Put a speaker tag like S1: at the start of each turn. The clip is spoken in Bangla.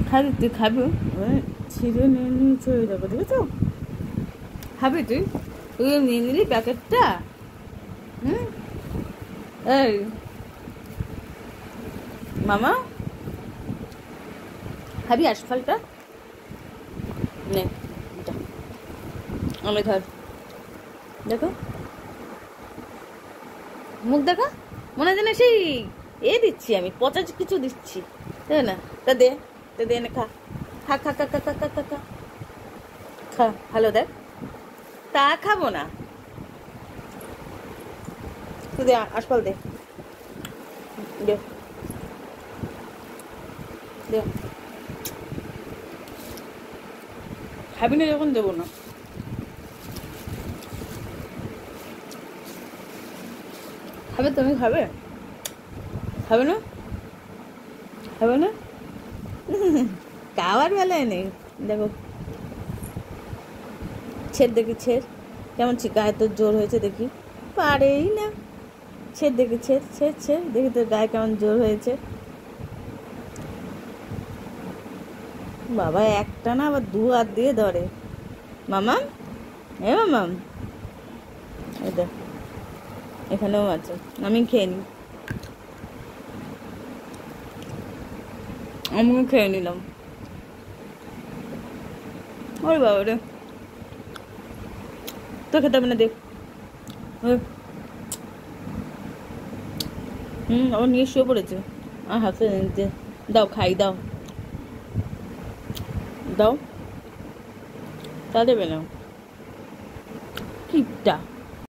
S1: খাবি তুই খাবি ছিঁড়ে নিয়ে নিয়ে চলে যাবো দেখেছ খাবি তুই তুই নিয়ে নিলি প্যাকেটটা হুম এই মামা খাবি আশফলটা নে আমি খাই দেখো মুখ দেখা মনে হয় না সেই দিচ্ছি আমি পচা কিছু দিচ্ছি তাই না তা দে না খা খা খা খা খা খা খা খা খা খা ভালো দেখ তা খাবো না তুই দে আশফল দে দে দে খাবি না যখন দেবো না খাবে তুমি খাবে খাবে না খাবে না খাওয়ার বেলায় নেই দেখো ছেড় দেখি ছেড় কেমন গায়ে তোর জোর হয়েছে দেখি পারেই না ছেড় দেখি ছেড় ছেড় ছেড় দেখি তোর গায়ে কেমন জোর হয়েছে বাবা একটা না আবার দু হাত দিয়ে ধরে মামাম এ মামাম এটা এখানেও আছে আমি খেয়ে নিই আমিও খেয়ে নিলাম ওরে বাবা রে তো খেতে হবে না দেখ আবার নিয়ে শুয়ে পড়েছে আর হাতে দাও খাই দাও দাও তা দেবে না কিপটা